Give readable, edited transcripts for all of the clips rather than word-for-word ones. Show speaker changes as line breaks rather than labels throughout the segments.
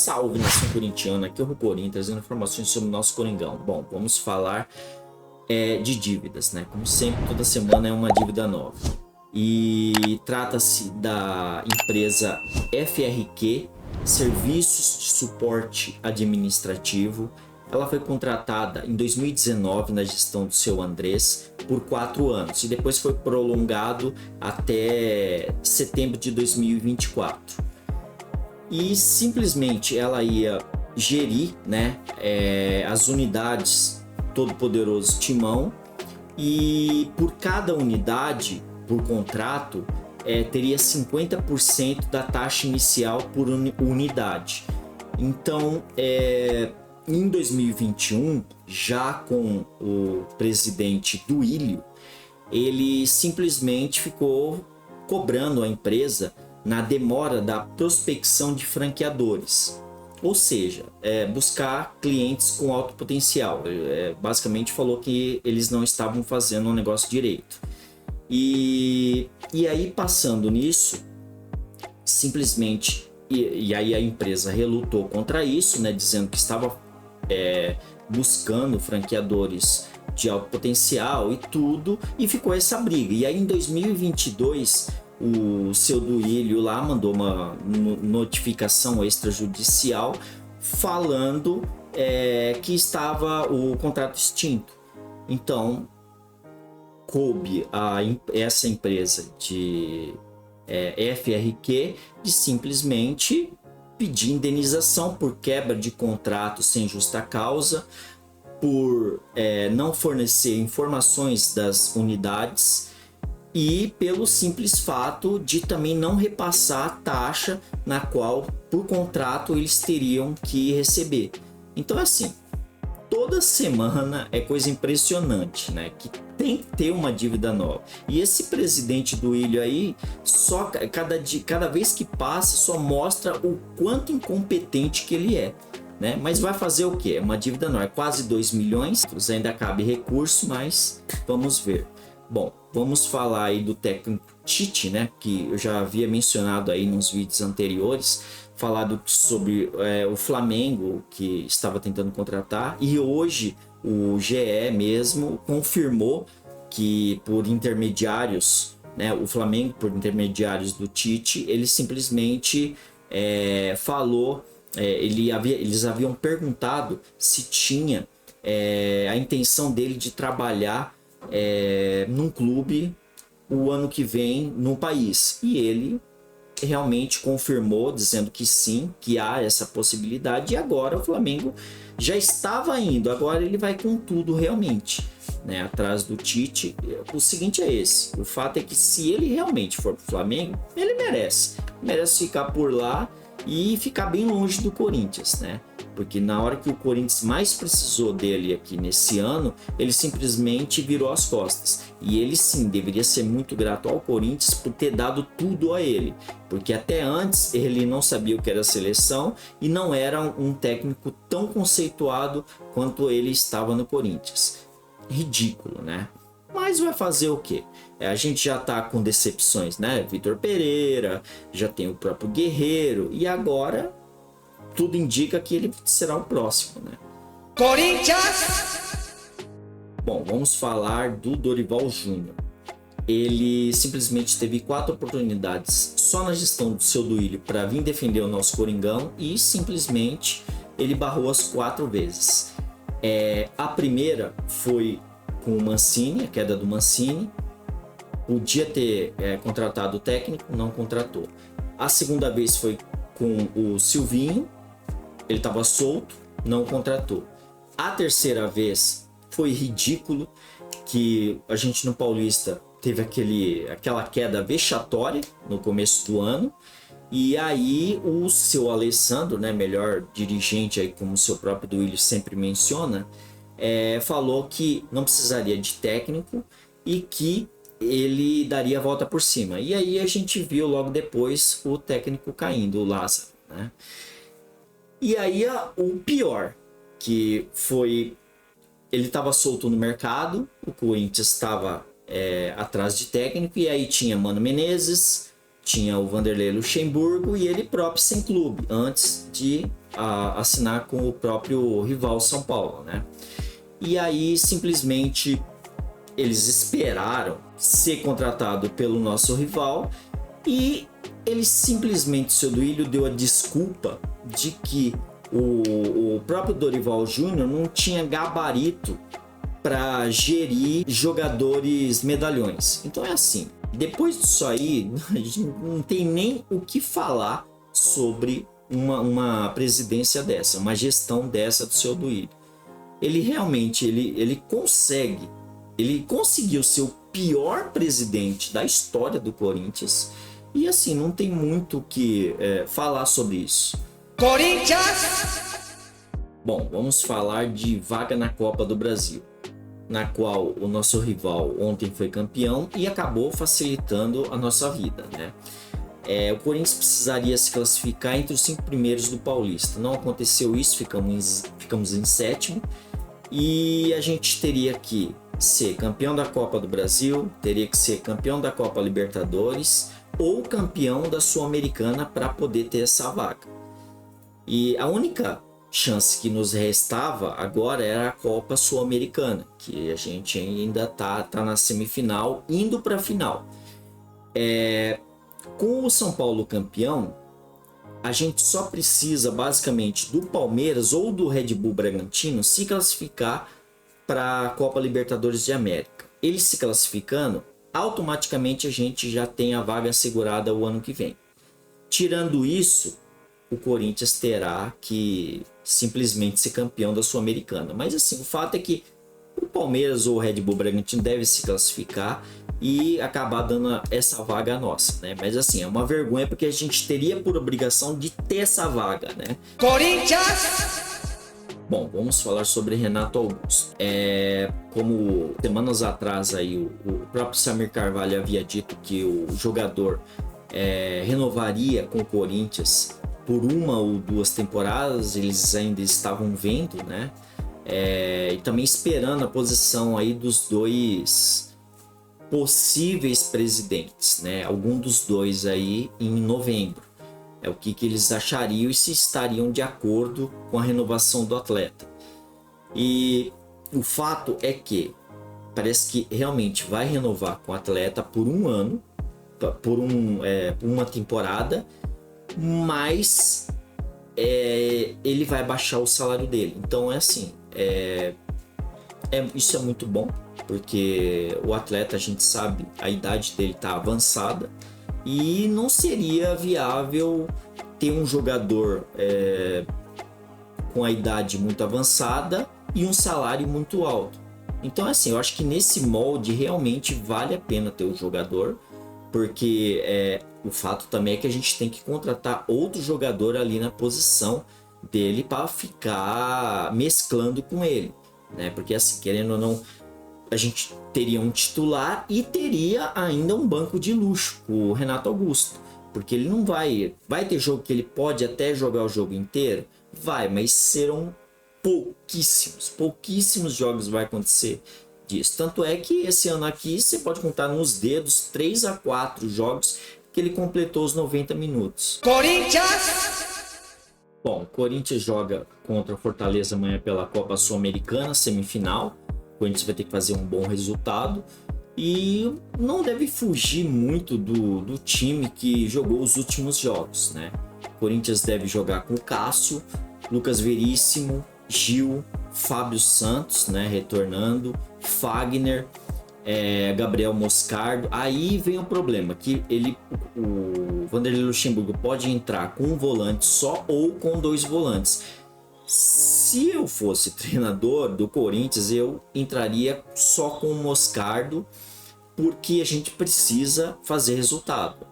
Salve, nação corintiana, aqui é o Corinthians, trazendo informações sobre o nosso Coringão. Bom, vamos falar de dívidas, né? Como sempre, toda semana é uma dívida nova. E trata-se da empresa FRQ, Serviços de Suporte Administrativo. Ela foi contratada em 2019 na gestão do seu Andrés por 4 anos e depois foi prolongado até setembro de 2024. E simplesmente ela ia gerir, né, as unidades Todo-Poderoso Timão, e por cada unidade, por contrato, teria 50% da taxa inicial por unidade. Então, em 2021, já com o presidente Duílio, ele simplesmente ficou cobrando a empresa na demora da prospecção de franqueadores, ou seja, buscar clientes com alto potencial. Basicamente falou que eles não estavam fazendo o negócio direito. E aí, passando nisso, simplesmente, e aí a empresa relutou contra isso, né, dizendo que estava buscando franqueadores de alto potencial e tudo, e ficou essa briga. E aí em 2022, o seu Duílio lá mandou uma notificação extrajudicial falando que estava o contrato extinto. Então, coube a essa empresa de FRQ de simplesmente pedir indenização por quebra de contrato sem justa causa, por não fornecer informações das unidades e pelo simples fato de também não repassar a taxa na qual, por contrato, eles teriam que receber. Então, assim, toda semana é coisa impressionante, né? Que tem que ter uma dívida nova. E esse presidente Duílio aí, só cada vez que passa, só mostra o quanto incompetente que ele é, né? Mas vai fazer o quê? É uma dívida nova, é quase 2 milhões, ainda cabe recurso, mas vamos ver. Bom, vamos falar aí do técnico Tite, né? Que eu já havia mencionado aí nos vídeos anteriores, falado sobre o Flamengo, que estava tentando contratar, e hoje o GE mesmo confirmou que por intermediários, né, o Flamengo, por intermediários do Tite, ele simplesmente falou, eles haviam perguntado se tinha a intenção dele de trabalhar num clube o ano que vem no país, e ele realmente confirmou, dizendo que sim, que há essa possibilidade. E agora o Flamengo já estava indo, agora ele vai com tudo realmente, né, atrás do Tite. O seguinte é esse: o fato é que se ele realmente for pro Flamengo, ele merece ficar por lá e ficar bem longe do Corinthians, né? Porque na hora que o Corinthians mais precisou dele aqui nesse ano, ele simplesmente virou as costas. E ele sim deveria ser muito grato ao Corinthians por ter dado tudo a ele. Porque até antes ele não sabia o que era seleção e não era um técnico tão conceituado quanto ele estava no Corinthians. Ridículo, né? Mas vai fazer o quê? A gente já tá com decepções, né? Vitor Pereira, já tem o próprio Guerreiro, e agora tudo indica que ele será o próximo, né?
Corinthians!
Bom, vamos falar do Dorival Júnior. Ele simplesmente teve 4 oportunidades só na gestão do seu Duílio para vir defender o nosso Coringão, e simplesmente ele barrou as 4 vezes. A primeira foi com o Mancini, a queda do Mancini. Podia ter contratado o técnico, não contratou. A segunda vez foi com o Silvinho, ele estava solto, não contratou. A terceira vez foi ridículo, que a gente no Paulista teve aquela queda vexatória no começo do ano, e aí o seu Alessandro, né, melhor dirigente aí, como o seu próprio Duílio sempre menciona, falou que não precisaria de técnico e que ele daria a volta por cima. E aí a gente viu logo depois o técnico caindo, o Lázaro, né? E aí o pior, que foi, ele estava solto no mercado, o Corinthians estava atrás de técnico, e aí tinha Mano Menezes, tinha o Vanderlei Luxemburgo e ele próprio sem clube, antes de assinar com o próprio rival São Paulo, né? E aí simplesmente eles esperaram ser contratado pelo nosso rival e ele simplesmente, o seu Duílio, deu a desculpa de que o próprio Dorival Júnior não tinha gabarito para gerir jogadores medalhões. Então é assim, depois disso aí, a gente não tem nem o que falar sobre uma presidência dessa, uma gestão dessa do seu Duílio. Ele realmente, ele conseguiu ser o pior presidente da história do Corinthians e assim, não tem muito o que falar sobre isso.
Corinthians!
Bom, vamos falar de vaga na Copa do Brasil, na qual o nosso rival ontem foi campeão e acabou facilitando a nossa vida, né? O Corinthians precisaria se classificar entre os 5 primeiros do Paulista. Não aconteceu isso, ficamos em 7º e a gente teria que ser campeão da Copa do Brasil, teria que ser campeão da Copa Libertadores ou campeão da Sul-Americana para poder ter essa vaga. E a única chance que nos restava agora era a Copa Sul-Americana, que a gente ainda tá na semifinal, indo para a final. Com o São Paulo campeão, a gente só precisa basicamente do Palmeiras ou do Red Bull Bragantino se classificar para a Copa Libertadores de América. Eles se classificando, automaticamente a gente já tem a vaga assegurada o ano que vem. Tirando isso, o Corinthians terá que simplesmente ser campeão da Sul-Americana. Mas assim, o fato é que o Palmeiras ou o Red Bull Bragantino deve se classificar e acabar dando essa vaga a nossa, né? Mas assim, é uma vergonha porque a gente teria por obrigação de ter essa vaga, né?
Corinthians!
Bom, vamos falar sobre Renato Augusto. Como semanas atrás aí o próprio Samir Carvalho havia dito que o jogador renovaria com o Corinthians por 1 ou 2 temporadas, eles ainda estavam vendo, né? E também esperando a posição aí dos 2 possíveis presidentes, né? Algum dos 2 aí em novembro. O que eles achariam e se estariam de acordo com a renovação do atleta. E o fato é que parece que realmente vai renovar com o atleta por 1 ano, por uma temporada, mas ele vai baixar o salário dele. Então assim, isso é muito bom, porque o atleta, a gente sabe, a idade dele está avançada e não seria viável ter um jogador com a idade muito avançada e um salário muito alto. Então assim, eu acho que nesse molde realmente vale a pena ter o jogador, porque o fato também é que a gente tem que contratar outro jogador ali na posição dele para ficar mesclando com ele, né? Porque assim, querendo ou não, a gente teria um titular e teria ainda um banco de luxo, o Renato Augusto, porque ele não vai ter jogo que ele pode até jogar o jogo inteiro, mas serão pouquíssimos jogos vai acontecer disso. Tanto é que esse ano aqui você pode contar nos dedos 3 a 4 jogos que ele completou os 90 minutos.
Corinthians!
Bom, o Corinthians joga contra o Fortaleza amanhã pela Copa Sul-Americana, semifinal. O Corinthians vai ter que fazer um bom resultado e não deve fugir muito do time que jogou os últimos jogos, né? O Corinthians deve jogar com o Cássio, Lucas Veríssimo, Gil, Fábio Santos, né, retornando, Fagner, Gabriel Moscardo. Aí vem o problema, que o Vanderlei Luxemburgo pode entrar com um volante só ou com 2 volantes. Se eu fosse treinador do Corinthians, eu entraria só com o Moscardo, porque a gente precisa fazer resultado.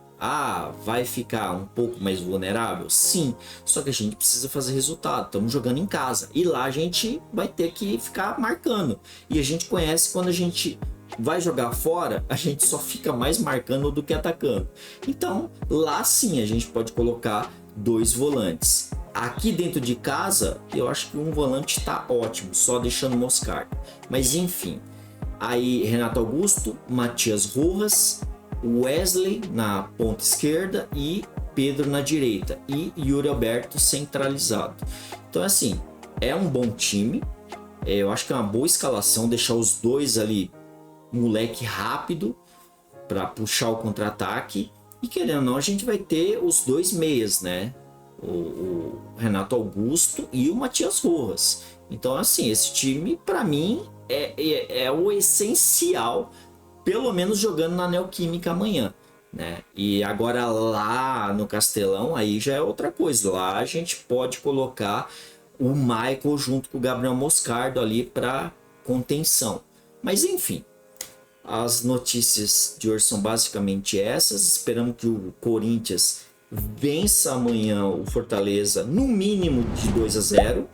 Vai ficar um pouco mais vulnerável? Sim, só que a gente precisa fazer resultado. Estamos jogando em casa e lá a gente vai ter que ficar marcando. E a gente conhece, quando a gente vai jogar fora, a gente só fica mais marcando do que atacando. Então lá sim a gente pode colocar 2 volantes. Aqui dentro de casa, eu acho que um volante tá ótimo, só deixando o Moscardo. Mas enfim, aí Renato Augusto, Matias Rojas, Wesley na ponta esquerda e Pedro na direita e Yuri Alberto centralizado. Então assim, é um bom time, eu acho que é uma boa escalação, deixar os dois ali, moleque rápido para puxar o contra-ataque, e querendo ou não a gente vai ter os dois meias, né? O Renato Augusto e o Matias Rojas. Então assim, esse time para mim é o essencial, pelo menos jogando na Neoquímica amanhã, né? E agora lá no Castelão aí já é outra coisa, lá a gente pode colocar o Michael junto com o Gabriel Moscardo ali para contenção. Mas enfim, as notícias de hoje são basicamente essas. Esperamos que o Corinthians vença amanhã o Fortaleza no mínimo de 2-0.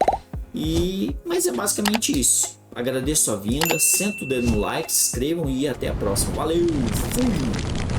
Mas é basicamente isso. Agradeço a vinda, senta o dedo no like, se inscrevam e até a próxima. Valeu, fui!